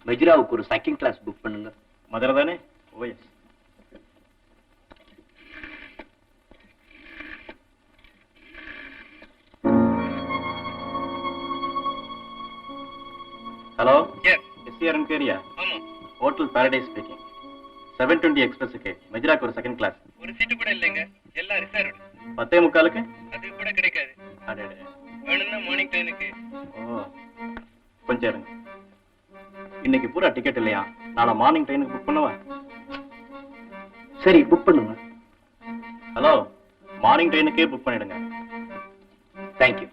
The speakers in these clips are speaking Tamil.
மெஜ்ராவுக்கு ஒரு செகண்ட் கிளாஸ் புக் பண்ணுங்க. மதுரை தானே? ஓஎஸ். ஹலோ, எஸ்ஆர்என் கேரியா? Hotel paradise speaking. 720 எக்ஸ்பிரஸுக்கு மெஜ்ராக்கு ஒரு செகண்ட் கிளாஸ். ஒரு சீட்டு கூட இல்லைங்க, எல்லாம் ரிசர்வ். 10:45. அது கூட கிடைக்காது. வேணும்னா மார்னிங் ட்ரெயினுக்கு. ஓ, கொஞ்சம் இருங்க. இன்னைக்கு பூரா டிக்கெட் இல்லையா? நாளை மார்னிங் ட்ரெயினுக்கு புக் பண்ணவா? சரி, புக் பண்ணுங்க. ஹலோ, மார்னிங் ட்ரெயினுக்கே புக் பண்ணிடுங்க. தேங்க்யூ.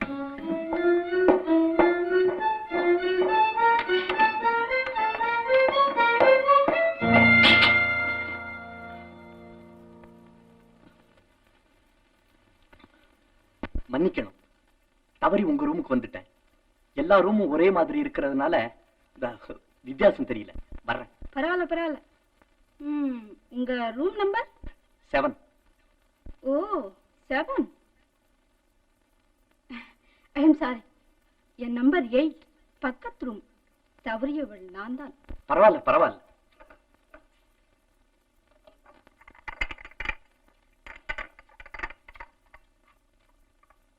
மன்னிக்கணும், தவறி உங்க ரூமுக்கு வந்துட்டேன். எல்லா ரூமும் ஒரே மாதிரி இருக்கிறதுனால வித்தியாசம் தெரியல. வர்றேன். பரவாயில்ல பரவாயில்ல. உங்க ரூம் நம்பர் 7. ஓ 7. ஐ எம் சாரி, என் நம்பர் 8, பக்கத்து ரூம். தவறியவள் நான் தான். பரவாயில்ல பரவாயில்ல.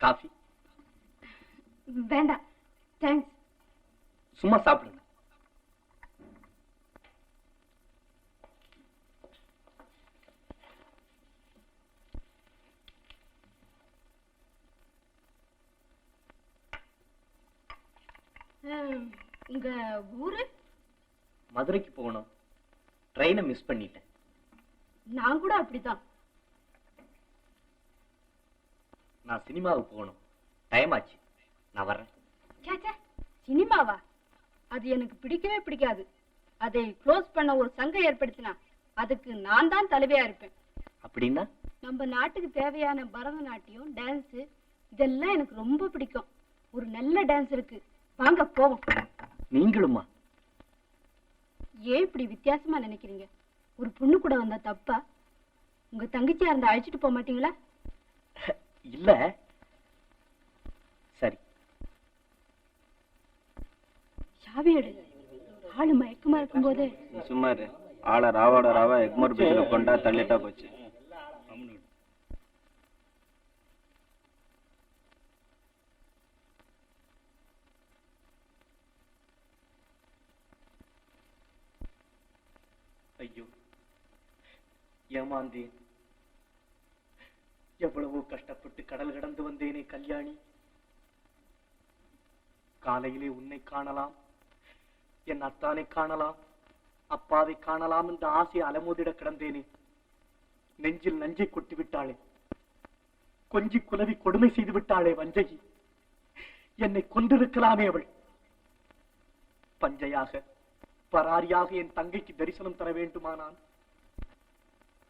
காஃபி வேண்டாம், தேங்க்ஸ். சும்மா சாப்பிடுங்க. உங்க ஊரு? மதுரைக்கு போகணும், ட்ரெயினை மிஸ் பண்ணிட்டேன். நான் கூட அப்படிதான். நான் சினிமாவுக்கு போகணும், டைம் ஆச்சு. நான் வர்றேன். சினிமாவா? அது எனக்கு பிடிக்கவே பிடிக்காது. அதை க்ளோஸ் பண்ண ஒரு சங்கம் ஏற்படுத்தினா அதுக்கு நான் தான் தலைவியா இருப்பேன். அப்படின்னா? நம்ம நாட்டுக்கு தேவையான பரதநாட்டியம், டான்ஸ் இதெல்லாம் எனக்கு ரொம்ப பிடிக்கும். ஒரு நல்ல டான்ஸ் இருக்கு, வாங்க போவோம். நீங்களுமா? ஏன் இப்படி வித்தியாசமா நினைக்கிறீங்க? ஒரு பொண்ணு கூட வந்தா தப்பா? உங்க தங்கச்சியா இருந்தா அழைச்சிட்டு போக மாட்டீங்களா? இல்ல. சரி. சாவி எடு. ஆளு மயக்கமா இருக்கும் போதே. சும்மா இரு. ஆளை ராவோட ராவா எக்மோர் பீச்சில் கொண்டா தள்ளிட்டா போச்சு. ஐயோ, ஏமாந்தேன். எவ்வளவோ கஷ்டப்பட்டு கடல் கடந்து வந்தேனே கல்யாணி. காலையிலே உன்னை காணலாம், என் அத்தானை காணலாம், அப்பாவை காணலாம் என்ற ஆசை அலமோதிட கிடந்தேனே. நெஞ்சில் நஞ்சை கொட்டி விட்டாளே, கொஞ்சி குலவி கொடுமை செய்து விட்டாளே வஞ்சகி. என்னை கொண்டிருக்கலாமே அவள். பஞ்சையாக பராரியாக என் தங்கைக்கு தரிசனம் தர வேண்டுமானான்.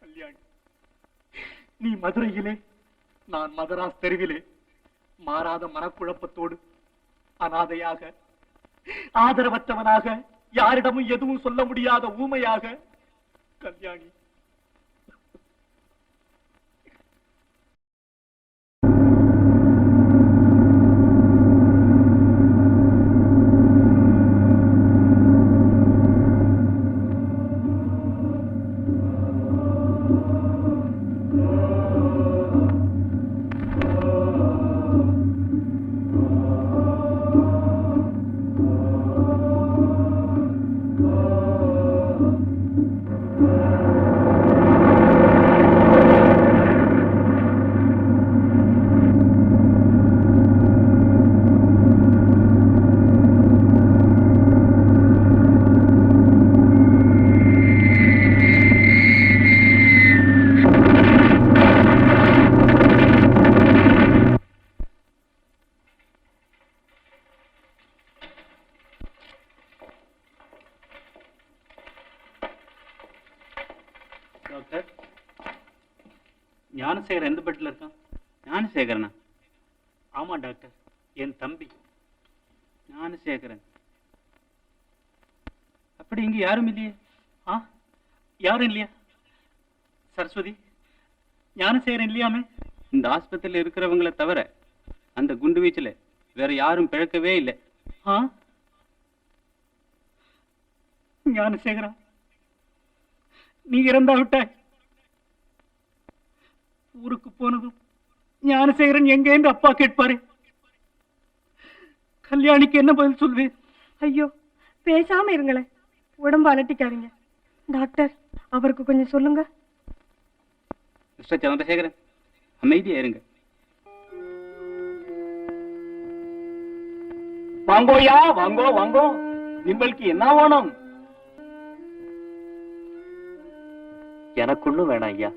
கல்யாணி, நீ மதுரையிலே, நான் மதராஸ் தெருவிலே, மாறாத மனக்குழப்பத்தோடு அனாதையாக, ஆதரவற்றவனாக, யாரிடமும் எதுவும் சொல்ல முடியாத ஊமையாக. கல்யாணி, டாக்டர், ஞானசேகர் எந்த பெட்டில் இருக்கான்? ஞானசேகரனா? ஆமா டாக்டர், என் தம்பி ஞானசேகரன். அப்படி இங்க யாரும் இல்லையே? யாரும் இல்லையா? சரஸ்வதி, ஞானசேகரன் இல்லையாமே? இந்த ஆஸ்பத்திரியில் இருக்கிறவங்களை தவிர அந்த குண்டு வீச்சில் வேற யாரும் பிழைக்கவே இல்லை. ஞானசேகரா, நீ இறந்தா விட்டாய். ஊருக்கு போனதும் ஞானசேகரன் எங்க என்று அப்பா கேட்பாரு. கல்யாணிக்கு என்ன பதில் சொல்வேன்? ஐயோ, பேசாம இருங்களேன், உடம்பு அலட்டிக்காதீங்க. டாக்டர், அவருக்கு கொஞ்சம் சொல்லுங்க. மிஸ்டர் சந்திரசேகரன், அமைதியா இருங்க. வாங்கோயா, வாங்கோ வாங்கோ, உங்களுக்கு என்ன வேணும்? எனக்கு ஒண்ணும் வேணாம் ஐயா.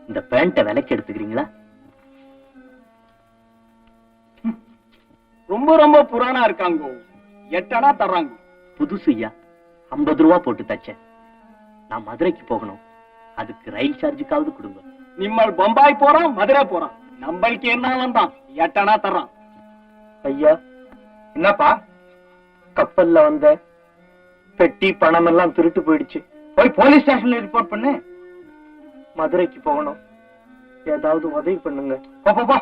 இந்த பேண்ட விலைக்கு எடுத்துக்கிறீங்களா? ரொம்ப ரொம்ப புராணா இருக்காங்கோ, 8 அணா தர்றாங்க. புதுசு ஐயா, 50 ரூபா போட்டு தச்சேன். நான் மதுரைக்கு போகணும், அதுக்கு ரயில் சார்ஜுக்காவது கொடுங்க. நிம்மல் பம்பாய் போறோம், மதுரை போறோம், நம்மளுக்கு என்ன தான் 8 அணா தர்றான். ஐயா, என்னப்பா? கப்பல்ல வந்த பெட்டி பணம் எல்லாம் திருட்டு போயிடுச்சு. போய் போலீஸ் ஸ்டேஷன்ல ரிப்போர்ட் பண்ணு. மதுரைக்கு போகணும், ஏதாவது உதவி பண்ணுங்க. போ போ போ.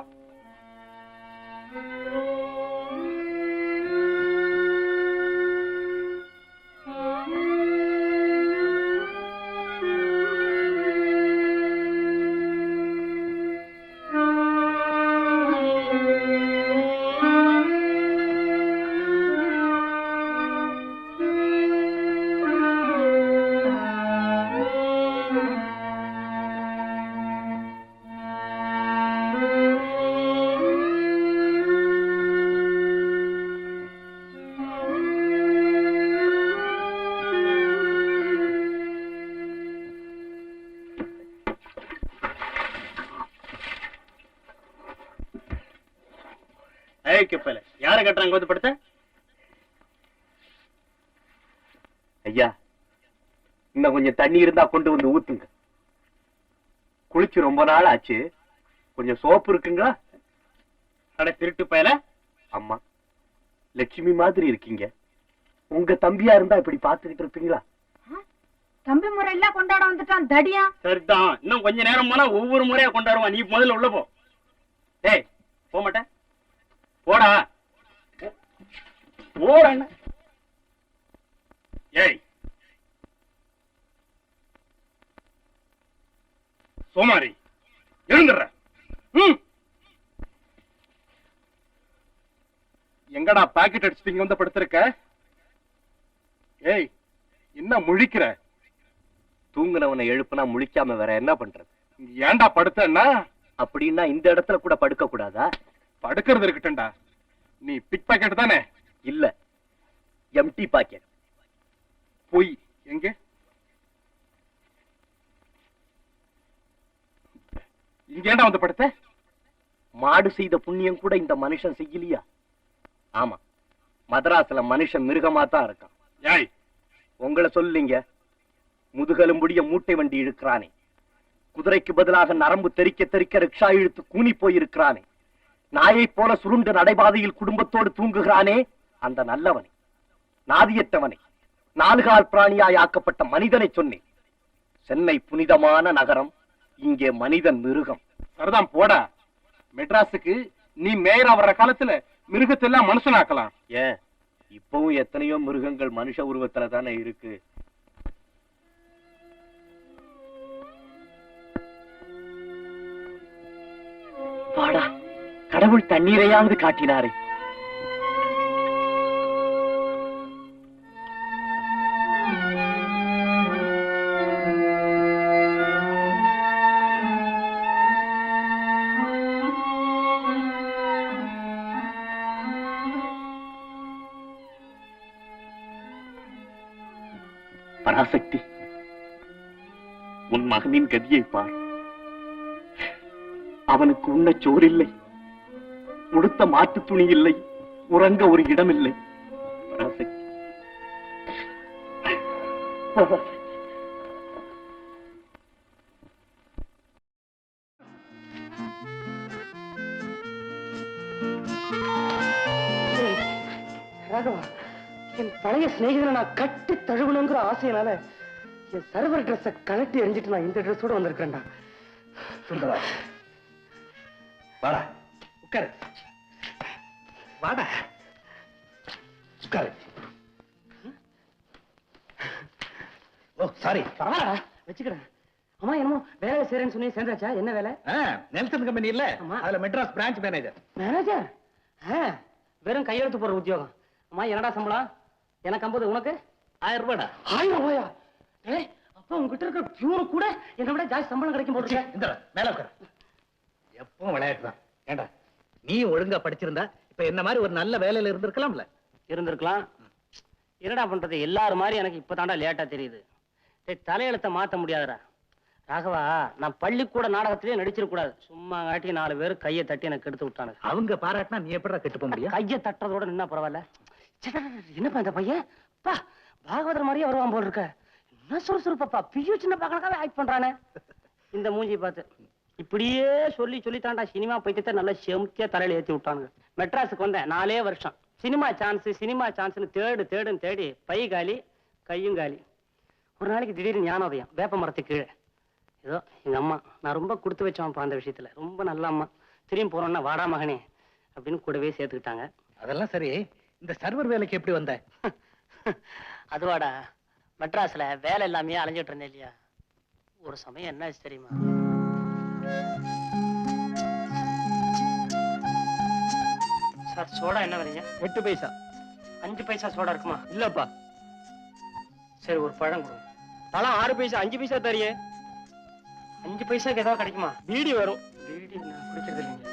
யார கட்டுறாங்க வந்து படுத்த? ஐயா, இன்னும் கொஞ்சம் தண்ணி இருந்தா கொண்டு வந்து ஊத்துங்க. குளிச்சு ரொம்ப நாள் ஆச்சு, கொஞ்சம் சோப்பு இருக்குங்களா? அட திருட்டு பயல. அம்மா, லட்சுமி மாதிரி இருக்கீங்க. உங்க தம்பியா இருந்தா இப்படி பாத்துக்கிட்டு இருப்பீங்களா? தம்பி முறை எல்லாம் கொண்டாட வந்துட்டான் தடியா. சரிதான், இன்னும் கொஞ்ச நேரம் போனா ஒவ்வொரு முறையா கொண்டாடுவான். நீ முதல்ல உள்ள போ. டேய், போக மாட்டேன். போடா. ஓட. ஏய் சோமாரி, எழுந்துடுற. எங்கடா பாக்கெட் அடிச்சுட்டு வந்து படுத்திருக்க? ஏய், என்ன முழிக்கிற? தூங்குனவனை எழுப்புனா முழிக்காம வேற என்ன பண்றது? ஏன்டா படுத்தன்னா? அப்படின்னா இந்த இடத்துல கூட படுக்க கூடாதா? படுக்கிறது இருக்கட்டும்டா. நீ பிக் பாக்கெட் தானே? இல்ல, எம்டி பாக்கெட். போய் எங்க? இங்க ஏன்டா வந்து படுத்த? மாடு செய்த புண்ணியம் கூட இந்த மனுஷன் செய்யலையா? ஆமா, மதராஸ்ல மனுஷன் மிருகமா தான் இருக்கான். ஏய், உங்களை சொல்லிங்க. முதுகெலும்புடைய மூட்டை வண்டி இழுக்கிறானே, குதிரைக்கு பதிலாக நரம்பு தெறிக்க தெறிக்க ரிக்ஷா இழுத்து கூனி போயிருக்கிறானே, நாயை போல சுருண்டு நடைபாதையில் குடும்பத்தோடு தூங்குகிறானே, அந்த நல்லவனை, நாதியற்றவனை, 4 கால் பிராணியாய் ஆக்கப்பட்ட மனிதனை சொன்னேன். சென்னை புனிதமான நகரம், இங்கே மனிதன் மிருகம். சரிதான், போடா. மெட்ராஸுக்கு நீ மேயரா வர்ற காலத்துல மிருகத்தை எல்லாம் மனுஷனாக்கலாம். ஏன், இப்பவும் எத்தனையோ மிருகங்கள் மனுஷ உருவத்துல தானே இருக்கு. பாடா, கடவுள் தண்ணீரையாவது காட்டினாரே. பராசக்தி, உன் மகனின் கதியை பார். அவனுக்கு உண்ண சோறில்லை, உடுத்த மாட்டு துணி இல்லை, உறங்க ஒரு இடம் இல்லை. பராசக்தி, ராகவா, என் பழைய சிநேகிதனை நான் கட்டி தழுவணுங்கிற ஆசையினால என் சர்வர் ட்ரெஸ்ஸை கலட்டி எரிஞ்சிட்டு நான் இந்த ட்ரெஸ்ஸோட வந்திருக்கிறேன்டா. சுந்தரா, வாடா, உட்காரு. வாடா, உட்காரு. ஓ சாரி. பரவாயில்ல வச்சுக்கிறேன். அம்மா என்னமோ வேலை செய்யறேன்னு சொன்னி சேர்ந்தாச்சா? என்ன வேலை? நெல்சன் கம்பெனி இல்ல, ஆமா. அதுல மெட்ராஸ் பிரான்ச் மேனேஜர். மேனேஜர்? வெறும் கையெழுத்து போற உத்தியோகம். அம்மா என்னடா சம்பளம்? எனக்கு 50, உனக்கு 1000 ரூபாடா. 1000 ரூபாயா? ஏய் அப்பா உங்ககிட்ட இருக்கிற பியூரு கூட என்னை விட ஜாஸ்தி சம்பளம் கிடைக்கும் போட்டு. இந்த மேல உட்கார. எப்பவும் விளையாட்டு தான். ஏண்டா நீ ஒழுங்கா படிச்சிருந்தா இப்ப என்ன மாதிரி ஒரு நல்ல வேலையில இருந்திருக்கலாம்ல. இருந்திருக்கலாம். என்னடா பண்றது, எல்லாரும் மாதிரி எனக்கு இப்பதான்டா லேட்டா தெரியுது. தலையெழுத்த மாத்த முடியாதுடா ராகவா. நான் பள்ளிக்கூட நாடகத்திலேயே நடிச்சிருக்க கூடாது. சும்மா காட்டி 4 பேர் கையை தட்டி எனக்கு எடுத்து விட்டானுங்க. அவங்க பாராட்டினா நீ எப்படா கெட்டு போக முடியும்? கையை தட்டுறதோட நின்னா பரவாயில்ல. என்னப்பா இந்த பையன் பா பாகவதர் மாதிரியே வருவான் போல் இருக்க. என்ன சுறுசுறுப்பா பியூ சின்ன பாக்கணக்காவே ஆக்ட் பண்றானே. இந்த மூஞ்சி பார்த்து இப்படியே சொல்லி சொல்லித்தாண்டா சினிமா பைத்தியத்தை நல்லா செமுத்தியா தலையில ஏத்தி விட்டானுங்க. மெட்ராஸுக்கு வந்தேன் 4 வருஷம். சினிமா சான்ஸ்னு தேடுன்னு தேடி பை காலி கையும் காலி. ஒரு நாளைக்கு திடீர்னு ஞானோதயம் வேப்ப மரத்துக்கு கீழே. ஏதோ எங்க அம்மா, நான் ரொம்ப கொடுத்து வச்சோம்ப்பா அந்த விஷயத்துல, ரொம்ப நல்ல அம்மா. திரும்பி போறோம்னா வாடா மகனே அப்படின்னு கூடவே சேர்த்துக்கிட்டாங்க. அதெல்லாம் சரி, இந்த சர்வர் வேலைக்கு எப்படி வந்த? அதுவாடா, மெட்ராஸ்ல வேலை இல்லாமையே அலைஞ்சிட்டு இருந்தேன் இல்லையா. ஒரு சமயம் என்ன ஆச்சு தெரியுமா? சார் சோடா என்ன விலைங்க? 8 பைசா. 5 பைசா சோடா இருக்குமா? இல்லப்பா. சரி ஒரு பழம் கொடுங்க. பழம் 6 பைசா. 5 பைசா தரியே. 5 பைசாக்கு ஏதாவது கிடைக்குமா? பீடி வரும். பீடி நான் குடிக்கிறது இல்லைங்க.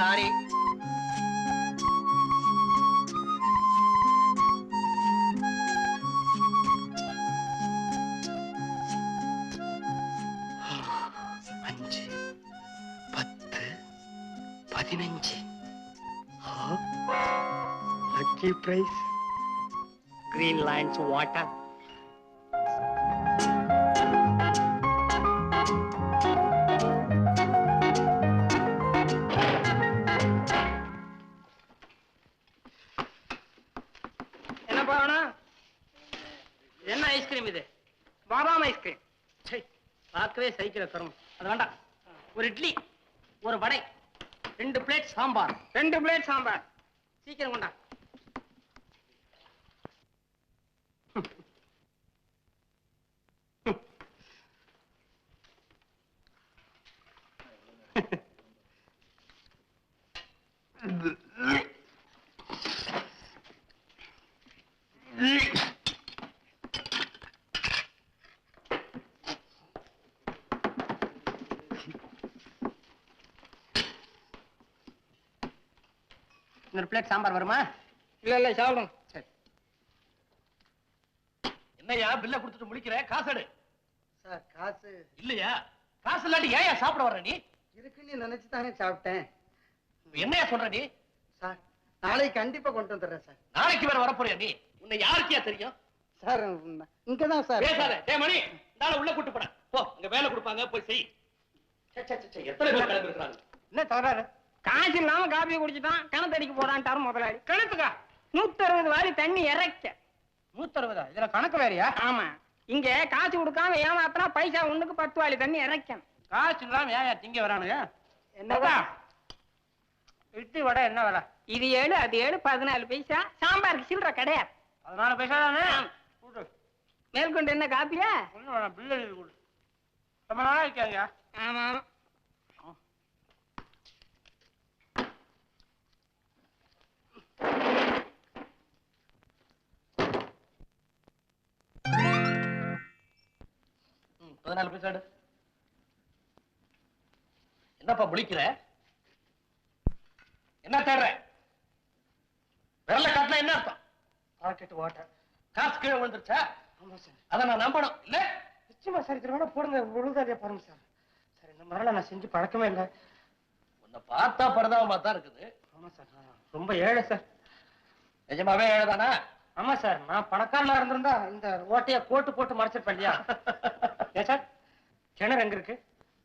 சாரி. அஞ்சு 10 15 lucky price. Green lines water. என்ன ஐஸ்கிரீம் இது? பாதாம் ஐஸ்கிரீம். பார்க்கவே சைக்கிள தரும். அது வேண்டாம். ஒரு இட்லி, ஒரு வடை, 2 பிளேட் சாம்பார். 2 பிளேட் சாம்பார். சீக்கிரம் கொண்டா. இன்னொரு பிளேட் சாம்பார் வருமா? இல்ல சாப்பிடும். சரி. என்னையா பில்ல கொடுத்துட்டு முடிக்கிற? காசு எடு. சார் காசு இல்லையா? காசு இல்லாட்டி ஏன் சாப்பிட வர்ற நீ? இருக்குன்னு நினைச்சு தானே சாப்பிட்டேன். என்னையா சொல்ற நீ? சார் நாளைக்கு கண்டிப்பா கொண்டு வந்துடுறேன் சார். நாளைக்கு வேற வரப்போறியா நீ? உன்னை யாருக்கியா தெரியும்? சார் இங்கதான் சார். பேசாத. டேய் மணி, நாளை உள்ள கூட்டு போடா. போ, அங்க வேலை கொடுப்பாங்க, போய் செய். எத்தனை பேர் கிளம்பி இருக்காங்க? என்ன தவறாரு? காசு இல்லாம காப்பியை குடிச்சுட்டான், கணத்தடிக்கு போறான்ட்டாரு முதலாளி. கணக்குக்கா 160 வாரி தண்ணி இறைக்க. 160? இதுல கணக்கு வேறையா? ஆமா, இங்க காசு கொடுக்காம ஏமாத்தினா பைசா 1க்கு 10 வாரி தண்ணி இறைக்கணும். காசு இல்லாம ஏன் திங்க வரானுங்க? என்னதா இட்லி வடை என்ன விலை? இது 7, அது 7, 14 பைசா. சாம்பாருக்கு சில்லற கிடையாது. 14 பைசா தானே? மேற்கொண்டு என்ன காப்பியா? பில் எழுதி கொடு. ரொம்ப நாளா இருக்காங்க. ஆமா. ம், 14 பைசா எடு. என்னப்பா முழிக்கிற? என்ன தேடுற? விரல காட்டினா என்ன அர்த்தம்? Packet water. காசு கீழே விழுந்துருச்சா? ஆமா சார். அதை நான் நம்பணும் இல்ல? நிச்சயமா சார். இது வேணா போடுங்க, விழுதாலே பாருங்க சார். சார் இந்த மாதிரிலாம் நான் செஞ்சு பழக்கமே இல்லை. உன்னை பார்த்தா பரிதாபமா தான் இருக்குது. ஆமா சார், ரொம்ப ஏழை சார். நிஜமாவே ஏழைதானா? ஆமா சார், நான் பணக்காரனா இருந்திருந்தா இந்த ஓட்டைய கோட்டு போட்டு மறைச்சிருப்பேன் இல்லையா? ஏன் சார், கிணறு எங்க இருக்கு,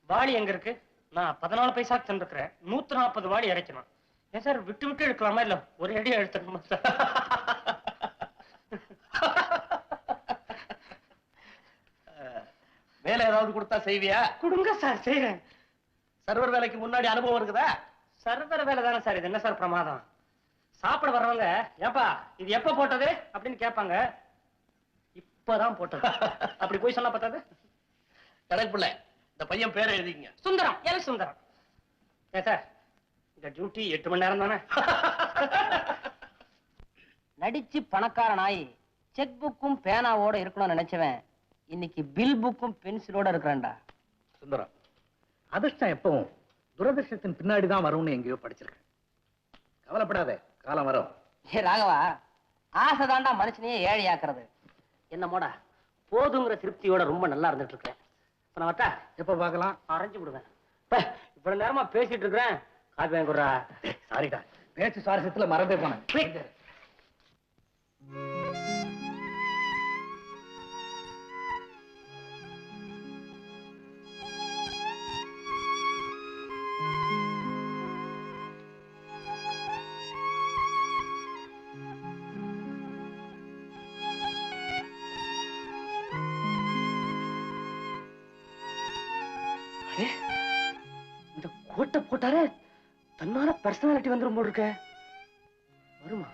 வாளி எங்க இருக்கு? நான் 14 பைசா தின்னுக்கிறேன், 140 வாளி இறைக்கணும். ஏன் சார், விட்டு விட்டு எடுக்கலாமா இல்ல ஒரு அடியா எடுத்துக்கணுமா சார்? வேலை ஏதாவது கொடுத்தா செய்வியா? கொடுங்க சார், செய்யறேன். சர்வர் வேலைக்கு முன்னாடி அனுபவம் இருக்குதா? சர்வர வேலை தானே சார், இது என்ன சார் பிரமாதம்? சாப்பிட வர்றவங்க ஏப்பா இது எப்ப போட்டது அப்படின்னு கேட்பாங்க. இப்பதான் போட்டது அப்படி போய் சொன்னா பார்த்தாது. கணக்கு பிள்ளை, இந்த பையன் பேரை எழுதிங்க. சுந்தரம், எல் சுந்தரம். ஏ சார், இந்த டியூட்டி 8 மணி நேரம் தானே? நடிச்சு பணக்காரன் ஆயி செக் புக்கும் பேனாவோட இருக்கணும்னு நினைச்சவன் இன்னைக்கு பில் புக்கும் பென்சிலோட இருக்கிறான்டா. சுந்தரம், அதிர்ஷ்டம் எப்பவும் துரதிர்ஷ்டத்தின் பின்னாடி தான் வரும்னு எங்கேயோ படிச்சிருக்கேன். கவலைப்படாத, காலம் வரும். ஏ ராகவா, ஆசைதாண்டா மனுஷனையே ஏழையாக்குறது. என்னமோட போதுங்கிற திருப்தியோட ரொம்ப நல்லா இருந்துட்டு இருக்கேன். இப்ப நான் வட்டா எப்ப பார்க்கலாம்? அரைஞ்சு விடுவேன். இவ்வளவு நேரமா பேசிட்டு இருக்கிறேன், காப்பி வாங்கி கொடுறா. சாரிடா, பேச்சு சுவாரஸ்யத்துல மறந்தே போனேன். இந்த கோட்டை போட்டாரே தன்னால பர்சனாலிட்டி வந்துரும் போல் இருக்க. வருமா?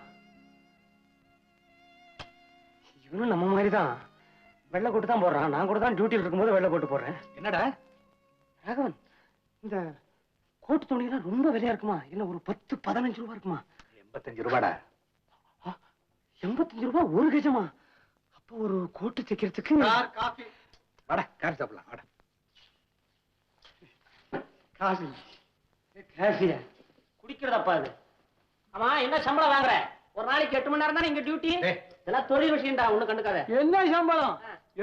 இவனும் நம்ம மாதிரிதான் வெள்ளை கோட்டு தான் போடுறான். நான் கூட தான் டியூட்டியில் இருக்கும்போது வெள்ளை கோட்டு போடுறேன். என்னடா ராகவன், இந்த கோட்டு துணியெல்லாம் ரொம்ப விலையா இருக்குமா? இல்ல ஒரு 10-15 ரூபாய் இருக்குமா? 85 ரூபாடா. 85 ரூபாய் ஒரு கஜமா? அப்போ ஒரு கோட்டு தைக்கிறதுக்கு காஃபி. வாடா, காஃபி சாப்பிடலாம். வாடா. காஃபி காஃபியா குடிக்கிறதப்பா அது? ஆமா, என்ன சம்பளம் வாங்குற? ஒரு நாளைக்கு 8 மணி நேரம் தானே இங்க டியூட்டி. இதெல்லாம் தொழில் விஷயம்டா, ஒண்ணு கண்டுக்காத. என்ன சம்பளம்?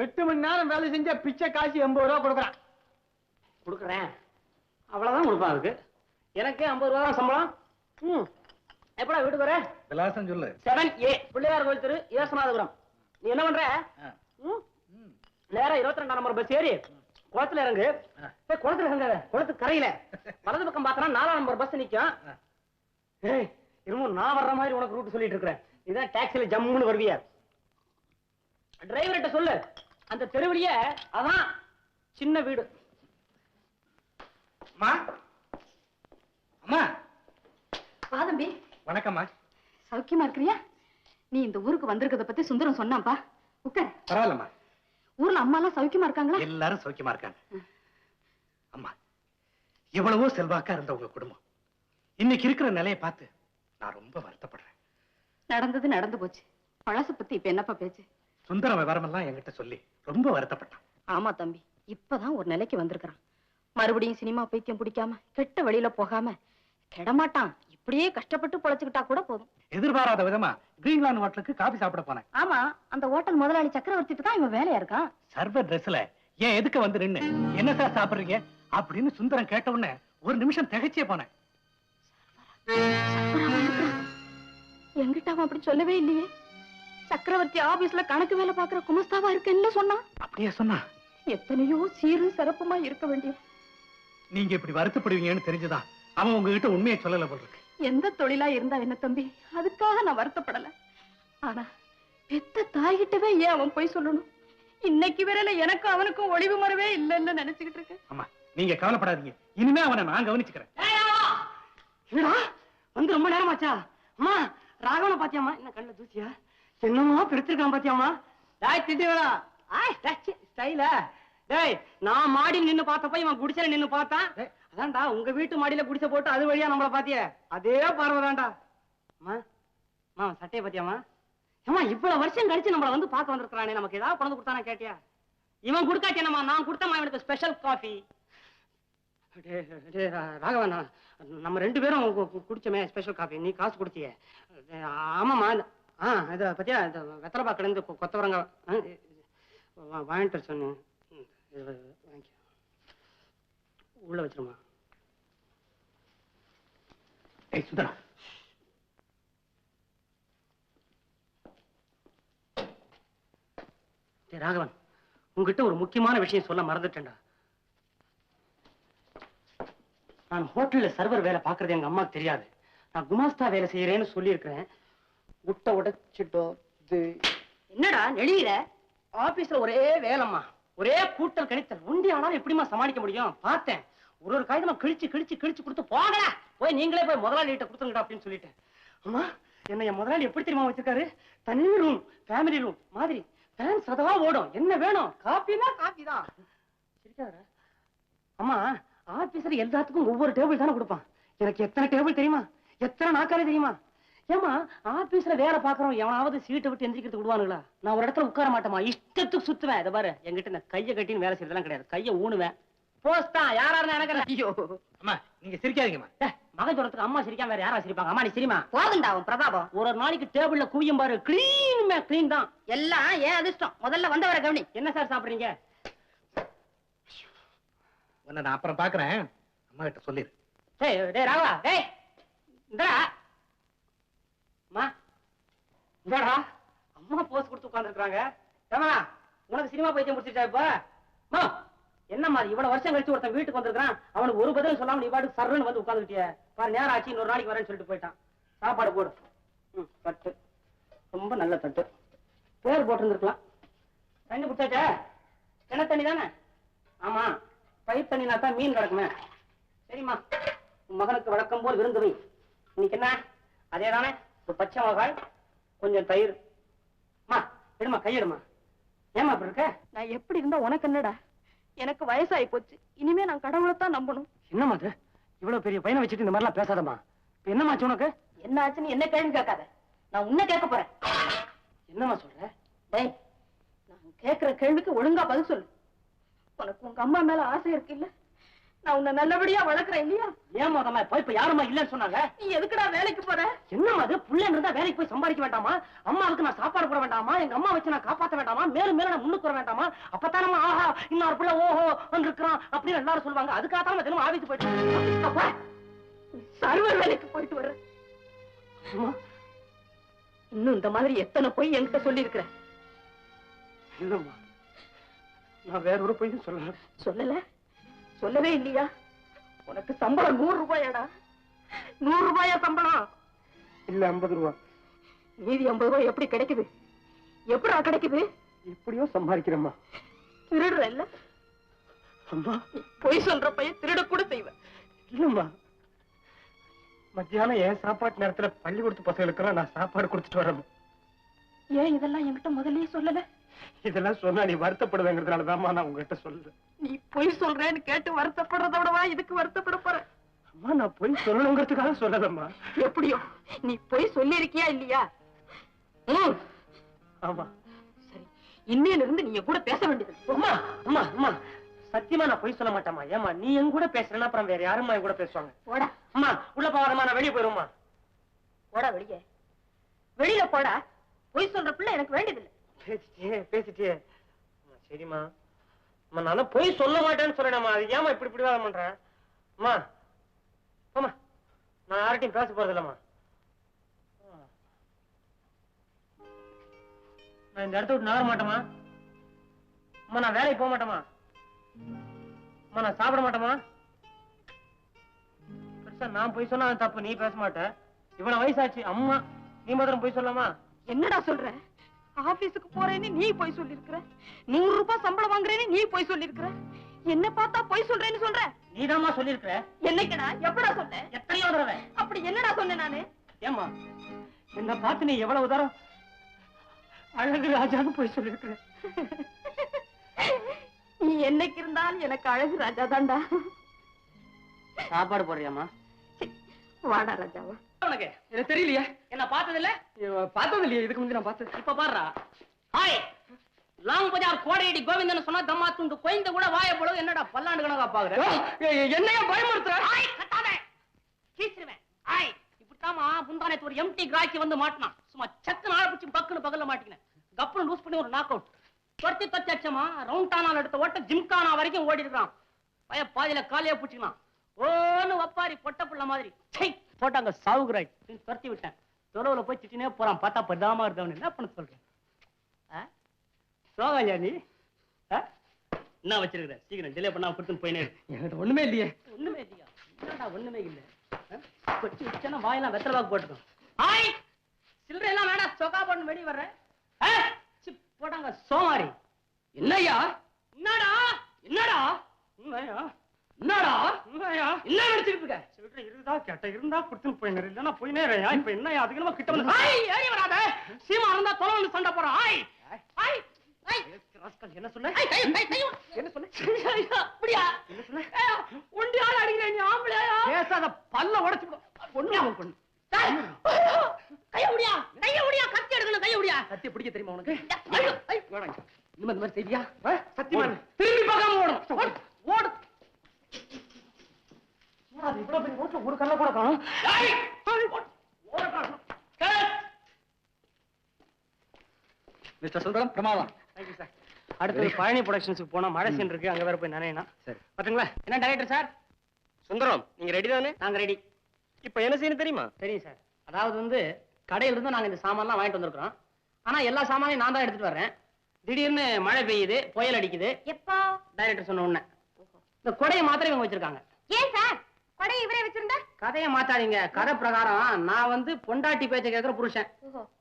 8 மணி நேரம் வேலை செஞ்சா பிச்சை காசு 80 ரூபா கொடுக்குறான். கொடுக்குறேன், அவ்வளவுதான் கொடுப்பான். அதுக்கு எனக்கு 50 ரூபா தான் சம்பளம். எப்படா வீட்டுக்கு வர? விலாசம் சொல்லு. 7A பிள்ளையார் கோயில் தெரு, ஏசுநாதபுரம். நீ என்ன பண்ற? நேரா 22 நம்பர் பஸ் ஏறி குளத்துல இறங்கு. குளத்துல இறங்க, குளத்துக்கு கரையில வலது பக்கம் பார்த்தனா 4 நம்பர் பஸ் நிக்கும். ஏய், இன்னும் நான் வர்ற மாதிரி உனக்கு ரூட் சொல்லிட்டு இருக்கிறேன். இதான் டாக்ஸில ஜம்முன்னு வருவியா? டிரைவர்கிட்ட சொல்லு, அந்த தெருவிலேயே அதான் சின்ன வீடு. அம்மா, அம்மா. வாதம்பி, வணக்கம்மா. சௌக்கியமா இருக்கிறியா? நீ இந்த ஊருக்கு வந்திருக்கிறத பத்தி சுந்தரம் சொன்னான்பா. உட்கார். பரவாயில்லம்மா, ஊர்ல அம்மா எல்லாம் சௌக்கியமா இருக்காங்களா? எல்லாரும் சௌக்கியமா இருக்காங்க. அம்மா, எவ்வளவோ செல்வாக்கா இருந்த உங்க குடும்பம் இன்னைக்கு இருக்கிற நிலையை பார்த்து நான் ரொம்ப வருத்தப்படுறேன். நடந்தது நடந்து போச்சு. பழசு பத்தி இப்ப என்னப்பா பேச்சு? சுந்தர விவரமெல்லாம் என்கிட்ட சொல்லி ரொம்ப வருத்தப்பட்டான். ஆமா தம்பி, இப்பதான் ஒரு நிலைக்கு வந்திருக்கிறான். மறுபடியும் சினிமா பைத்தியம் பிடிக்காம கெட்ட வழியில போகாம கெடமாட்டான். இப்படியே கஷ்டப்பட்டு பொழைச்சுக்கிட்டா கூட போதும். எதிர்பாராத விதமா கிரீன்லாந்து ஹோட்டலுக்கு காபி சாப்பிட போனேன். ஆமா, அந்த ஹோட்டல் முதலாளி சக்கரவர்த்திட்டு தான் இவன் வேலையா இருக்கான். சர்வர் ட்ரெஸ்ல ஏன் எதுக்கு வந்து நின்னு என்ன சார் சாப்பிடுறீங்க அப்படின்னு சுந்தரம் கேட்ட உடனே ஒரு நிமிஷம் திகைச்சே போனேன். எங்கிட்ட அவன் அப்படி சொல்லவே இல்லையே. சக்கரவர்த்தி ஆபீஸ்ல கணக்கு வேலை பாக்குற குமஸ்தாவா இருக்கேன்னு சொன்னான். அப்படியே சொன்னா? எத்தனையோ சீரும் சிறப்புமா இருக்க வேண்டிய நீங்க இப்படி வருத்தப்படுவீங்கன்னு தெரிஞ்சுதான் அவன் உங்ககிட்ட உண்மையை சொல்லல போல இருக்கு. எந்த தொழிலா இருந்தா என்ன தம்பி, அதுக்காக நான் வருத்தப்படல. ஆனா பெத்த தாய்கிட்டவே ஏன் அவன் போய் சொல்லணும்? இன்னைக்கு வரையில எனக்கு அவனுக்கும் ஒளிவு மறவே இல்லைன்னு நினைச்சுக்கிட்டு இருக்கேன். ஆமா, நீங்க கவலைப்படாதீங்க, இனிமே அவனை நான் கவனிச்சுக்கிறேன். என்னடா வந்து ரொம்ப நேரம் ஆச்சா? அம்மா, ராகவனை பாத்தியாமா? என்ன கண்ணுல தூசியா? என்னமா பிடிச்சிருக்கான் பாத்தியாமா? டாய் திட்டுவேடா. ஸ்டைல டேய், நான் மாடி நின்னு பார்த்தப்ப இவன் குடிசையில நின்னு பார்த்தான். அதான்டா, உங்க வீட்டு மாடியில குடிசை போட்டு அது வழியா நம்மள பாத்திய அதே பார்வைதான்டா. அம்மா, சட்டையை பாத்தியாமா? ஏமா, இவ்வளவு வருஷம் கழிச்சு நம்மள வந்து பார்க்க வந்திருக்கானே, நமக்கு ஏதாவது கொண்டு கொடுத்தானே கேட்டியா? இவன் கொடுக்காட்டி என்னமா, நான் கொடுத்தமா இவனுக்கு ஸ்பெஷல் காஃபி. ராகவன், நம்ம 2 பேரும் குடிச்சோமே ஸ்பெஷல் காஃபி, நீ காசு கொடுத்திய. ஆமாமா, இத பத்தியா வெத்தலை பாக்கல இருந்து கொத்தவரங்க வாங்கிட்டு சொன்னேன். உள்ள வச்சிருமா. ஏய் சுந்தரா, ராகவன், உங்ககிட்ட ஒரு முக்கியமான விஷயம் சொல்ல மறந்துட்டேன்டா. நான் ஹோட்டல்ல சர்வர் வேலை பாக்குறது எங்க அம்மாக்கு தெரியாது. நான் குமாஸ்தா வேலை செய்யறேன்னு சொல்லி இருக்கிறேன். முட்டை உடைச்சிட்டோம். என்னடா நெளியிற? ஆபீஸ்ல ஒரே வேலைம்மா, ஒரே கூட்டல் கணித்தல். உண்டி ஆனாலும் எப்படிமா சமாளிக்க முடியும்? பார்த்தேன், ஒரு காகிதமா கிழிச்சு கிழிச்சு கிழிச்சு கொடுத்து போகல, போய் நீங்களே போய் முதலாளிகிட்ட கொடுத்துருங்கடா அப்படின்னு சொல்லிட்டேன். அம்மா, என்ன என் முதலாளி எப்படி தெரியுமா வச்சிருக்காரு? தனி ரூம், ஃபேமிலி ரூம் மாதிரி ஃபேன் சதவா ஓடும். என்ன வேணும்? காபினா காபி தான். சரிக்காரா? அம்மா, ஆபீஸ்ல எல்லாத்துக்கும் ஒவ்வொரு டேபிள் தானே கொடுப்பான். எனக்கு எத்தனை டேபிள் தெரியுமா? எத்தனை நாக்காலே தெரியுமா? ஏமா, ஆபீஸ்ல வேலை பாக்குறோம், எவனாவது சீட்டை விட்டு எந்திரிக்கிறதுக்கு விடுவானுங்களா? நான் ஒரு இடத்துல உட்கார மாட்டேமா, இஷ்டத்துக்கு சுத்துவேன். இதை பாரு, என்கிட்ட இந்த கையை கட்டின்னு வேலை செய்யறதெல்லாம் கிடையாது. கையை ஊனுவேன். போஸ்தான் யாரா இருந்தா எனக்கு. ஐயோ அம்மா, நீங்க சிரிக்காதீங்கம்மா. மகன் சொல்றதுக்கு அம்மா சிரிக்காம வேற யாரா சிரிப்பாங்க? அம்மா நீ சிரிமா. போதுண்டா உன் பிரதாபம். ஒரு நாளைக்கு டேபிள்ல குவியும் பாரு, கிளீன் கிளீன் தான். எல்லாம் ஏன் அதிர்ஷ்டம். முதல்ல வந்தவரை கவனி. என்ன சார் சாப்பிடுறீங்க? உன்னை நான் அப்புறம் பாக்குறேன், அம்மா கிட்ட சொல்லிடு. டேய் ராவா, டேய் இந்தடா. அம்மா இந்தடா, அம்மா போஸ் கொடுத்து உட்கார்ந்துருக்காங்க. ஏமா, உனக்கு சினிமா பைத்தியம் முடிச்சிட்டா இப்ப? அம்மா, என்னம்மா இவ்வளவு வருஷம் கழிச்சு ஒருத்தன் வீட்டுக்கு வந்திருக்கான், அவனுக்கு ஒரு பதிலும் சொல்லாம நீ பாட்டுக்கு சர்ன்னு வந்து உட்கார்ந்துட்டிய பாரு. நேரம் ஆச்சு, இன்னொரு நாளைக்கு வரேன்னு சொல்லிட்டு போயிட்டான். சாப்பாடு போடு. தட்டு ரொம்ப நல்ல தட்டு, பேர் போட்டுருந்துருக்கலாம். தண்ணி குடிச்சாச்சா? கிண தண்ணி தானே? ஆமா, பயிர் தண்ணினா தான் மீன் கிடக்குமே. சரிம்மா, உன் மகனுக்கு வழக்கம் போல் விருந்து வை. இன்னைக்கு என்ன? அதே தானே, ஒரு பச்சை மிளகாய், கொஞ்சம் தயிர். அம்மா எடுமா, கையெடுமா. ஏமா அப்படி இருக்க? நான் எப்படி இருந்தா உனக்கு என்னடா? எனக்கு வயசாகி போச்சு. இனிமே நான் கடவுளைத்தான் நம்பணும். என்னம்மா அது? இவ்வளவு பெரிய பையனை வச்சுட்டு இந்த மாதிரிலாம் பேசாதம்மா. இப்ப என்னமாச்சு உனக்கு? என்ன ஆச்சுன்னு என்ன கேள்வி கேட்காத, நான் உன்னை கேட்க போறேன். என்னம்மா சொல்ற? டேய், நான் கேட்கிற கேள்விக்கு ஒழுங்கா பதில் சொல்லு. உனக்கு உங்க அம்மா மேல ஆசை இருக்கு இல்ல? நான் உன்னை நல்லபடியா வளர்க்கிறேன் இல்லையா? ஏமா அதம்மா போய் இப்ப யாருமா இல்லன்னு சொன்னாங்க? நீ எதுக்குடா வேலைக்கு போற? என்னம்மா அது? புள்ள இருந்தா வேலைக்கு போய் சம்பாதிக்க வேண்டாமா? அம்மாவுக்கு நான் சாப்பாடு போட வேண்டாமா? எங்க அம்மா வச்சு நான் காப்பாத்த வேண்டாமா? மேலும் மேலும் நான் முன்னுக்கு வர வேண்டாமா? அப்பத்தானம்மா ஆஹா இன்னொரு பிள்ளை ஓஹோ இருக்கிறான் அப்படின்னு எல்லாரும் சொல்லுவாங்க. அதுக்காக தினமும் ஆபீஸ் போயிட்டு சர்வர் வேலைக்கு போயிட்டு வர்ற. இன்னும் இந்த மாதிரி எத்தனை போய் என்கிட்ட சொல்லி இருக்கிற? இல்லம்மா, நான் வேற ஒரு பொய்யும் சொல்லல. சொல்லவே இல்லையா? உனக்கு சம்பளம் 100 ரூபாயாடா? 100 ரூபாயா சம்பளம்? இல்ல 50 ரூபா. மீதி 50 ரூபாய் எப்படி கிடைக்குது? எப்படா கிடைக்குது? இப்படியோ சம்பாதிக்கிறேம்மா. திருடுற இல்ல? அம்மா, பொய் சொல்ற பையன் திருட கூட செய்வேன். இல்லம்மா, மத்தியானம் என் சாப்பாட்டு நேரத்துல பள்ளிக்கூடத்து பசங்களுக்கெல்லாம் நான் சாப்பாடு கொடுத்துட்டு வரேன். ஏன் இதெல்லாம் என்கிட்ட முதல்லயே சொல்லல? இதெல்லாம் சொன்னா நீ வருத்தப்படுவேங்கிறதுனாலதாம்மா நான் உங்ககிட்ட சொல்றேன். நீ பொய் சொல்றேன்னு கேட்டு வருத்தப்படுறத விடவா இதுக்கு வருத்தப்பட போற? அம்மா, நான் பொய் சொல்லணுங்கிறதுக்காக சொல்லலம்மா. எப்படியோ நீ பொய் சொல்லி இருக்கியா இல்லையா? ஆமா. சரி, இன்னையில இருந்து நீ கூட பேச வேண்டியது. அம்மா அம்மா அம்மா, சத்தியமா நான் பொய் சொல்ல மாட்டேம்மா. ஏமா நீ என் கூட பேசுறேன்னா அப்புறம் வேற யாரும்மா என் கூட பேசுவாங்க? போடா. அம்மா உள்ள போவாரம்மா, நான் வெளியே போயிருமா. போடா வெளியே. வெளியில போடா. பொய் சொல்ற பிள்ளை எனக்கு வேண்டியதில்லை. பேசிட்டே. சரிம்மா, அம்மா நான் பொய் சொல்ல மாட்டேன்னு சொல்றேன்மா. அது ஏமா இப்படி பிடிவாதம் பண்றேன்? அம்மா அம்மா, நான் யார்கிட்டையும் பேச போறது இல்லம்மா. நான் இந்த இடத்த விட்டு நகர மாட்டேமா. அம்மா நான் வேலைக்கு போக மாட்டேமா. அம்மா நான் சாப்பிட மாட்டேமா. பெருசா நான் போய் சொன்னா அது தப்பு, நீ பேச மாட்ட. இவ்வளவு வயசாச்சு. அம்மா நீ மாத்திரம் போய் சொல்லலாமா? என்னடா சொல்ற? ஆபீஸுக்கு போறேன்னு நீ போய் சொல்லிருக்கிற, 100 ரூபாய் சம்பளம் வாங்குறேன்னு நீ போய் சொல்லிருக்கிற. என்ன பார்த்தா போய் சொல்றேன்னு சொல்ற? நீதாம்மா சொல்லிருக்கிற. என்னைக்குடா? எப்படா சொன்ன? எத்தனையோ தடவை. அப்படி என்னடா சொன்னேன் நானு? ஏம்மா என்ன பார்த்து நீ எவ்வளவு தரம் அழகு ராஜான்னு போய் சொல்லிருக்கிற. நீ என்னைக்கு இருந்தாலும் எனக்கு அழகு ராஜா தான்டா. சாப்பாடு போடுறியாமா? வாடா ராஜாவா. உனக்கு எனக்கு தெரியலையா? என்ன பார்த்தது இல்ல? பார்த்தது இல்லையா? இதுக்கு முந்தி நான் பார்த்தது. இப்ப பாடுறா. ஹாய், லாங் பஜார் கோடையடி கோவிந்தன் சொன்னா தம்மா துண்டு கோயந்த கூட வாய போல என்னடா பல்லாண்டு கணக்கா பாக்குற? என்னையா பயமுறுத்துற? ஹாய் கத்தாதே, கீச்சிருவேன். ஹாய், இப்படித்தாமா முந்தானத்து ஒரு எம்டி கிராக்கி வந்து மாட்டினான். சும்மா சத்து நாள பிடிச்சி பக்குன்னு பகல்ல மாட்டிக்கினேன். கப்புன்னு லூஸ் பண்ணி ஒரு நாக் அவுட். தொட்டி அச்சமா ரவுண்ட் டானால் எடுத்த ஓட்ட ஜிம்கானா வரைக்கும் ஓடி இருக்கான். பய பாதியில காலையா பிடிச்சிக்கலாம். ஓன்னு வப்பாரி பொட்ட புள்ள மாதிரி போட்டாங்க. சாவுகிறாய் துரத்தி விட்டேன். தொலைவுல போய் சிட்டினே போறான். பார்த்தா பதாமா இருந்தவன் என்ன பண்ண சொல்றேன்? சோகாலியா நீ என்ன வச்சிருக்கிற? சீக்கிரம் டிலே பண்ணா கொடுத்துன்னு போயினே. என்கிட்ட ஒண்ணுமே இல்லையே. ஒண்ணுமே இல்லையா? என்னடா ஒண்ணுமே இல்ல? கொச்சி வச்சனா வாயெல்லாம் வெத்தலை பாக்கு போட்டுக்கும். ஹாய் சில்லறை எல்லாம் வேணாம், சொக்கா போட்டு வெளிய வர்றேன். போட்டாங்க சோமாரி. என்னய்யா? என்னடா என்னடா என்னய்யா? என்னடா என்னய்யா? என்ன நினைச்சிட்டு இருக்க? சில்லறை இருந்தா கேட்ட இருந்தா கொடுத்துன்னு போயினே, இல்லனா போயினே இருயா. இப்ப என்னய்யா அதுக்கு கிட்ட வந்து ஹாய் ஏறி வராத. சீமா இருந்தா தொலைல சண்டை போறா. ஹாய் ஹாய் ஹாய் என்ன சொன்ன? என்ன சொன்ன? அப்படியா? என்ன சொன்ன? ஒண்டி ஆள் அடிக்கிறேன் நீ ஆம்பளையா? பேசாத பல்ல உடைச்சு பொண்ணு அவன் பொண்ணு. கைய முடியா கத்தி எடுக்கணும். கைய முடியா கத்தி பிடிக்க தெரியுமா உனக்கு? வேணாங்க இந்த மாதிரி செய்வியா? சத்தியமா திரும்பி பார்க்காம ஓடும். ஓடு இவ்வளவு பெரிய ஓட்டு ஒரு கல்ல கூட காணும். மிஸ்டர் சுந்தரம் பிரமாதம். Thank you sir. அடுத்து பழனி ப்ரொடக்ஷன்ஸ்க்கு போனா மழை சீன் இருக்கு, அங்க வேற போய் நினைனா. சரி பாத்தீங்களா? என்ன டைரக்டர் சார்? சுந்தரம், நீங்க ரெடி தானே? நாங்க ரெடி. இப்ப என்ன செய்யணும் தெரியுமா? தெரியும் சார். அதாவது கடையில இருந்து நாங்க இந்த சாமான்லாம் வாங்கிட்டு வந்திருக்கிறோம். ஆனா எல்லா சாமானையும் நான் தான் எடுத்துட்டு வர்றேன். திடீர்னு மழை பெய்யுது, புயல் அடிக்குது. எப்போ? டைரக்டர் சொன்ன உடனே இந்த கொடையை மாத்திரம் இவங்க வச்சிருக்காங்க. ஏன் சார் கொடை இவரே வச்சிருந்தா? கதையை மாத்தாதீங்க. கதை பிரகாரம் நான் பொண்டாட்டி பேச்ச கேட்கிற புருஷன்.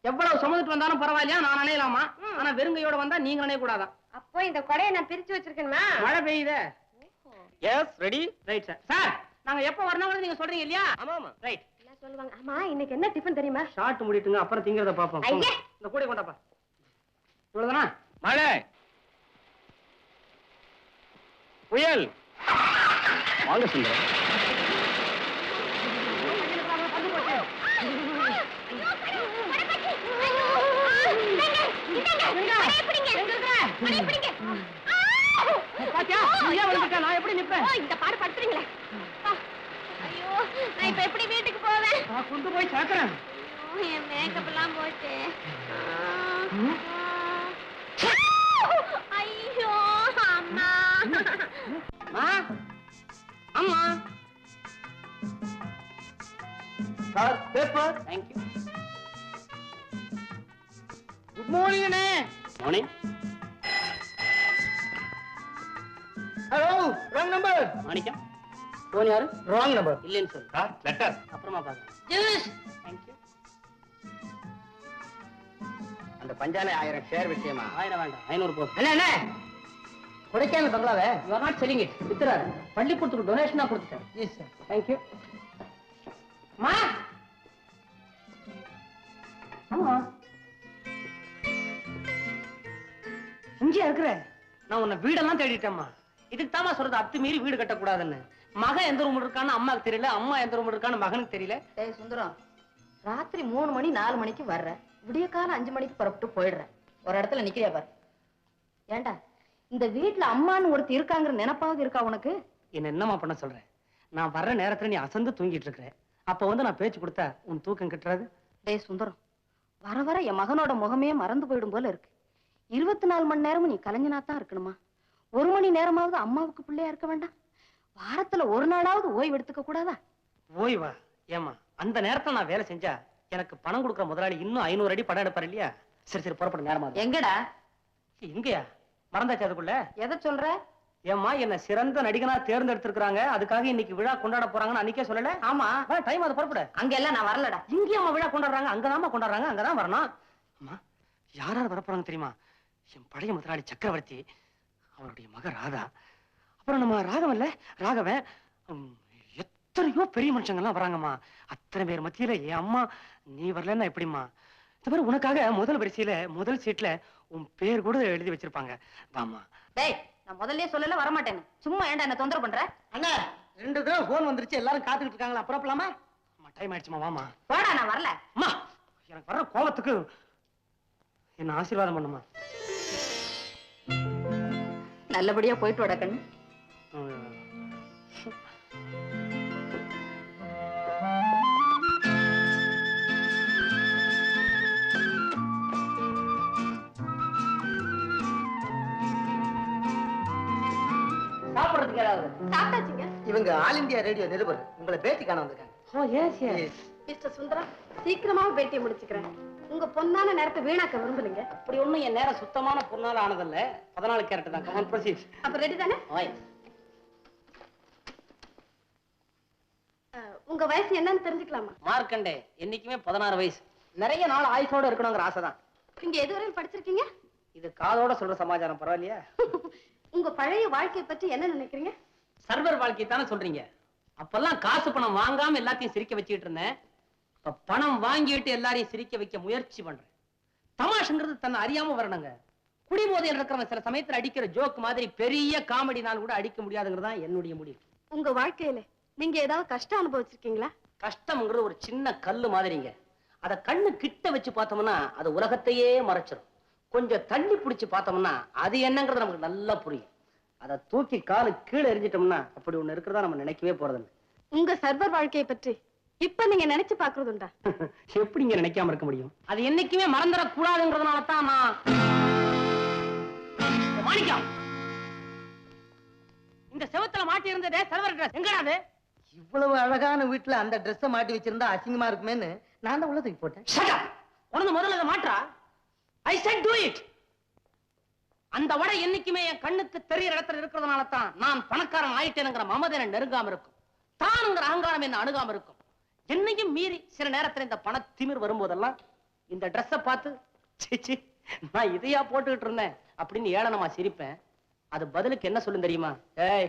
எவ்வளவு சுமந்துட்டு வந்தாலும் பரவாயில்லையா, நான் நினையலாமா? ஆனா வெறுங்கையோட வந்தா நீங்க நினைய கூடாதான். அப்போ இந்த கொடையை நான் பிரிச்சு வச்சிருக்கேன்மா. மழை பெய்யுதே. Yes ready. Right sir. Sir நாங்க எப்ப வரணும் நீங்க சொல்றீங்க இல்லையா? ஆமா ஆமா ரைட். எல்லாம் சொல்லுவாங்க. ஆமா இன்னைக்கு என்ன டிஃபன் தெரியுமா? ஷார்ட் முடிட்டுங்க, அப்புறம் திங்கிறத பாப்போம். ஐயே! இந்த கூட கொண்டாப்பா. இவ்வளவுதானா? மழை புயல் வாங்க சுந்தரம். பாத்தியா? நீயே வந்துட்ட, நான் எப்படி நிப்பேன்? இந்த பாடு படுத்துறீங்களே. ஐயோ நான் இப்ப எப்படி வீட்டுக்கு போவேன்? நான் கொண்டு போய் சேர்க்கிறேன். என் மேக்கப் எல்லாம் போச்சு. ஐயோ அம்மா அம்மா sir paper. Thank you. Good morning அண்ணே. Morning. Hello wrong number. Manikkam phone யாரு? Wrong number. இல்லைன்னு சொல்லு. Sir letter. அப்புறமா பாக்கலாம். ஜூஸ். தேங்க்யூ. அந்த பஞ்சாலை 1000 ஷேர் விஷயமா? 1000 வேண்டாம், 500 போதும். என்ன என்ன கொடைக்கானல் பங்களாவே? You are not selling it. வித்துறாரு. பள்ளிக்கூடத்துக்கு டொனேஷனா கொடுத்துட்டேன். Yes sir. தேங்க்யூ. அம்மா அம்மா இங்கே இருக்கிற நான் உன்னை வீடெல்லாம் தேடிட்டேம்மா. இதுக்கு தாமா சொல்றது அத்துமீறி வீடு கட்டக்கூடாதுன்னு. மகன் எந்த ரூம் இருக்கான்னு அம்மாக்கு தெரியல, அம்மா எந்த ரூம் இருக்கான்னு மகனுக்கு தெரியல. டேய் சுந்தரம், ராத்திரி 3 மணி 4 மணிக்கு வர்ற, விடிய காலம் 5 மணிக்கு புறப்பட்டு போயிடுற. ஒரு இடத்துல நிக்கிறியா பாரு. ஏண்டா இந்த வீட்டுல அம்மான்னு ஒருத்தி இருக்காங்கிற நினைப்பாவது இருக்கா உனக்கு? என்ன என்னம்மா பண்ண சொல்றேன்? நான் வர்ற நேரத்துல நீ அசந்து தூங்கிட்டு இருக்கிற. அப்ப நான் பேச்சு கொடுத்தா உன் தூக்கம் கட்டுறாது. டேய் சுந்தரம், வர வர என் மகனோட முகமே மறந்து போயிடும் போல இருக்கு. 24 மணி நேரமும் நீ கலைஞனாத்தான் இருக்கணுமா? 1 மணி நேரமாவது அம்மாவுக்கு பிள்ளையா இருக்க வேண்டாம்? வாரத்துல ஒரு நாளாவது ஓய்வு எடுத்துக்க கூடாதா? ஓய்வா? ஏமா அந்த நேரத்துல நான் வேலை செஞ்சா எனக்கு பணம் கொடுக்குற முதலாளி இன்னும் 500 அடி படம் எடுப்பாரு இல்லையா? சரி சரி புறப்பட நேரமா. எங்கடா? இங்கயா? மறந்தாச்சு அதுக்குள்ள? எதை சொல்ற? ஏம்மா என்ன சிறந்த நடிகனா தேர்ந்தெடுத்திருக்காங்க, அதுக்காக இன்னைக்கு விழா கொண்டாட போறாங்கன்னு அன்னைக்கே சொல்லல? ஆமா டைம் அது புறப்பட. அங்க எல்லாம் நான் வரலடா. இங்கேயாமா விழா கொண்டாடுறாங்க? அங்கதாம்மா கொண்டாடுறாங்க, அங்கதான் வரணும். அம்மா யார் யார் வரப்போறாங்க தெரியுமா? என் பழைய முதலாளி சக்கரவர்த்தி, அவருடைய மக ராதா, அப்புறம் நம்ம ராகவன் இல்ல ராகவன், எத்தனையோ பெரிய மனுஷங்க எல்லாம் வராங்கம்மா. அத்தனை பேர் மத்தியில என் அம்மா நீ வரலன்னா எப்படிம்மா? இந்த மாதிரி உனக்காக முதல் வரிசையில முதல் சீட்ல உன் பேர் கூட எழுதி வச்சிருப்பாங்க. வாமா. டேய் நான் முதல்லயே சொல்லல வரமாட்டேன்னு. சும்மா ஏன்டா என்ன தொந்தரவு பண்ற? அண்ணா 2 தடவை போன் வந்துருச்சு, எல்லாரும் காத்துக்கிட்டு இருக்காங்களா? புறப்படலாமா? அம்மா டைம் ஆயிடுச்சுமா, வாமா. போடா நான் வரல. அம்மா எனக்கு வர்ற கோபத்துக்கு என்ன ஆசீர்வாதம் பண்ணுமா. நல்லபடியா போயிட்டு வாடா கண்ணு. சாப்பிடுறதுக்கு ஏதாவது? சாப்பிட்டாச்சுங்க. இவங்க ஆல் இந்தியா ரேடியோ நிருபர், உங்களை பேட்டி காண வந்திருக்காங்க. ஓ எஸ் எஸ். மிஸ்டர் சுந்தரம், சீக்கிரமா பேட்டியை முடிச்சுக்கிறேன். உங்க பொன்னான நேரத்தை வீணாக்க விரும்புறீங்க. அப்படி ஒண்ணும் என் நேரம் சுத்தமான பொண்ணால ஆனதில்ல. 14 கேரட் தான். Come on proceed. அப்ப ரெடி தானே? உங்க வயசு என்னன்னு தெரிஞ்சுக்கலாமா? மார்க்கண்டே, என்னைக்குமே 16 வயசு. நிறைய நாள் ஆயுசோட இருக்கணுங்கிற ஆசை தான். நீங்க எதுவரையும் படிச்சிருக்கீங்க? இது காதோட சொல்ற சமாச்சாரம், பரவாயில்லையா? உங்க பழைய வாழ்க்கையை பற்றி என்ன நினைக்கிறீங்க? சர்வர் வாழ்க்கை தானே சொல்றீங்க? அப்பெல்லாம் காசு பணம் வாங்காம எல்லாத்தையும் சிரிக்க வச்சுட்டு இருந்தேன். இப்ப பணம் வாங்கிட்டு எல்லாரையும் சிரிக்க வைக்க முயற்சி பண்றேன். தமாஷுங்கிறது தன்னை அறியாம வரணுங்க. குடிபோதையில் இருக்கிறவன் சில சமயத்துல அடிக்கிற ஜோக் மாதிரி பெரிய காமெடினால் கூட அடிக்க முடியாதுங்கிறது தான் என்னுடைய முடிவு. உங்க வாழ்க்கையில நீங்க ஏதாவது கஷ்டம் அனுபவிச்சிருக்கீங்களா? கஷ்டம்ங்கிறது ஒரு சின்ன கல்லு மாதிரிங்க. அத கண்ணு கிட்ட வச்சு பார்த்தோம்னா அது உலகத்தையே மறைச்சிடும். கொஞ்சம் தள்ளி பிடிச்சு பார்த்தோம்னா அது என்னங்கிறது நமக்கு நல்லா புரியும். அதை தூக்கி காலு கீழே எரிஞ்சிட்டோம்னா அப்படி ஒண்ணு இருக்கிறதா நம்ம நினைக்கவே போறதில்லை. உங்க சர்வர் வாழ்க்கையை பற்றி இப்ப நீங்க நினைச்சு பாக்குறதுண்டா? எப்படிங்க நினைக்காம இருக்க முடியும்? அது என்னைக்குமே மறந்துடக்கூடாதுங்கிறதுனால தான் நான் மாணிக்கம் இந்த செவத்துல மாட்டி இருந்ததே சர்வர் ட்ரெஸ் எங்கடா அது? இவ்வளவு அழகான வீட்டுல அந்த ட்ரெஸ்ஸை மாட்டி வச்சிருந்தா அசிங்கமா இருக்குமேன்னு நான் தான் உள்ள தூக்கி போட்டேன். உனது முதல்ல அதை மாற்றா. I said do it. அந்த வடை என்னைக்குமே என் கண்ணுக்கு தெரியற இடத்துல இருக்கிறதுனால தான் நான் பணக்காரன் ஆயிட்டேனுங்கிற மமதை என்ன நெருங்காம இருக்கும். தானுங்கிற அகங்காரம் என்ன அணுகாம இருக்கும். என்னையும் மீறி சில நேரத்துல இந்த பண திமிர் வரும்போதெல்லாம் இந்த ட்ரெஸ்ஸை பார்த்து சீச்சி நான் இதையா போட்டுக்கிட்டு இருந்தேன் அப்படின்னு ஏளனமா சிரிப்பேன். அது பதிலுக்கு என்ன சொல்லும் தெரியுமா? ஏய்,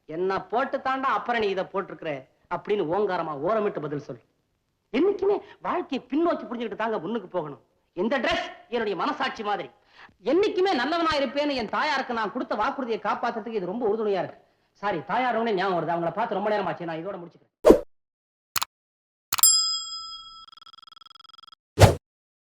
என்ன போட்டு தாண்டா அப்புறம் நீ இதை போட்டிருக்கிற அப்படின்னு ஓங்காரமா ஓரமிட்டு பதில் சொல்லு. என்னைக்குமே வாழ்க்கையை பின்னோக்கி புரிஞ்சுக்கிட்டு தாங்க முன்னுக்கு போகணும். இந்த ட்ரெஸ் என்னுடைய மனசாட்சி மாதிரி. என்னைக்குமே நல்லவனா இருப்பேன்னு என் தாயாருக்கு நான் கொடுத்த வாக்குறுதியை காப்பாத்துறதுக்கு இது ரொம்ப உறுதுணையா இருக்கு. சாரி, தாயார் ஞாபகம் வருது. அவங்கள பார்த்து ரொம்ப நேரமாச்சு. நான் இதோட முடிச்சுக்கிறேன்.